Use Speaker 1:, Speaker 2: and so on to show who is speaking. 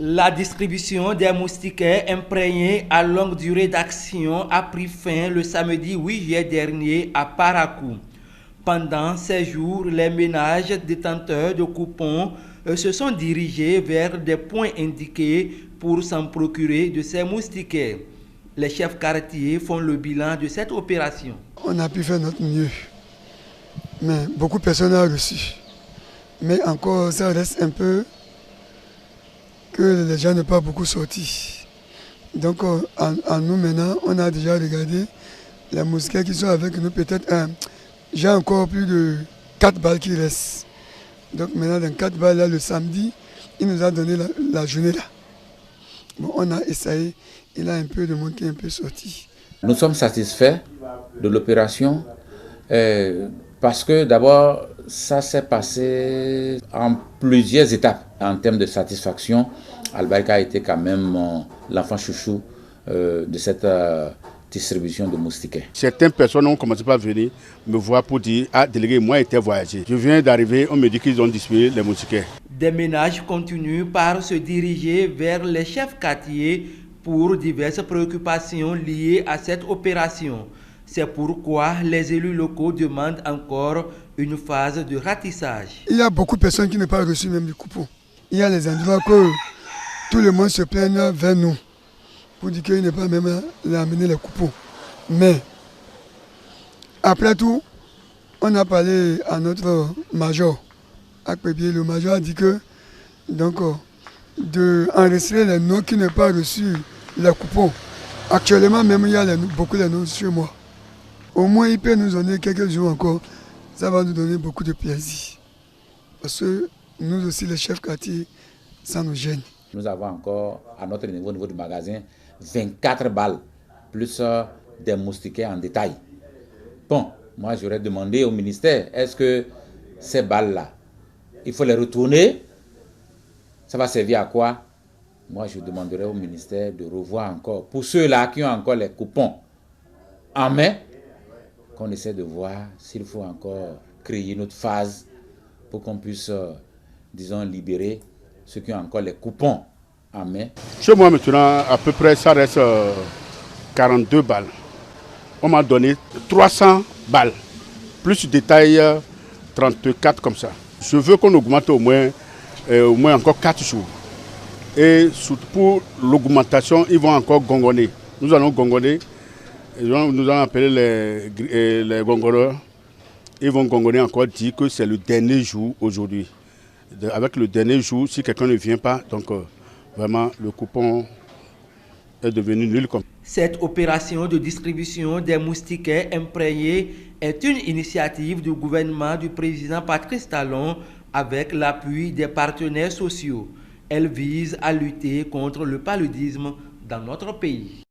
Speaker 1: La distribution des moustiquaires imprégnés à longue durée d'action a pris fin le samedi 8 juillet dernier à Parakou. Pendant ces jours, les ménages détenteurs de coupons se sont dirigés vers des points indiqués pour s'en procurer de ces moustiquaires. Les chefs quartiers font le bilan de cette opération.
Speaker 2: On a pu faire notre mieux, mais beaucoup de personnes ont reçu. Mais encore, ça reste un peu que les gens n'ont pas beaucoup sorti. Donc, en nous maintenant, on a déjà regardé les moustiquaires qui sont avec nous. Peut-être, j'ai encore plus de 4 balles qui restent. Donc maintenant, dans 4 balles, là, le samedi, il nous a donné la journée là. Bon, on a essayé, il y a un peu de monde qui est un peu sorti.
Speaker 3: Nous sommes satisfaits de l'opération parce que d'abord, ça s'est passé en plusieurs étapes. En termes de satisfaction, Albarka a été quand même l'enfant chouchou de cette distribution de moustiquaires.
Speaker 4: Certaines personnes ont commencé par venir me voir pour dire « Ah, délégué, moi j'étais voyagé. Je viens d'arriver, on me dit qu'ils ont distribué les moustiquaires. »
Speaker 1: Des ménages continuent par se diriger vers les chefs quartiers pour diverses préoccupations liées à cette opération. C'est pourquoi les élus locaux demandent encore une phase de ratissage.
Speaker 2: Il y a beaucoup de personnes qui n'ont pas reçu même du coupon. Il y a les endroits que tout le monde se plaint vers nous pour dire qu'il n'est pas même amené les coupons. Mais après tout, on a parlé à notre major. Le major a dit que donc d'enregistrer les noms qui n'ont pas reçu les coupons. Actuellement même il y a beaucoup de noms sur moi. Au moins il peut nous donner quelques jours encore. Ça va nous donner beaucoup de plaisir. Parce que nous aussi les chefs quartiers, ça nous gêne.
Speaker 3: Nous avons encore à notre niveau, au niveau du magasin, 24 balles, plus des moustiquaires en détail. Bon, moi j'aurais demandé au ministère, est-ce que ces balles-là, il faut les retourner? Ça va servir à quoi? Moi je demanderai au ministère de revoir encore, pour ceux-là qui ont encore les coupons en main, qu'on essaie de voir s'il faut encore créer une autre phase pour qu'on puisse, disons, libérer ceux qui ont encore les coupons en main.
Speaker 4: Chez moi maintenant, à peu près, ça reste 42 balles. On m'a donné 300 balles, plus détail 34 comme ça. Je veux qu'on augmente au moins encore 4 jours. Et surtout pour l'augmentation, ils vont encore gongonner. Nous allons gongonner. Nous allons appeler les gongonneurs. Ils vont gongonner encore, dire que c'est le dernier jour aujourd'hui. Avec le dernier jour, si quelqu'un ne vient pas, donc vraiment le coupon est devenu nul.
Speaker 1: Cette opération de distribution des moustiquaires imprégnés est une initiative du gouvernement du président Patrice Talon avec l'appui des partenaires sociaux. Elle vise à lutter contre le paludisme dans notre pays.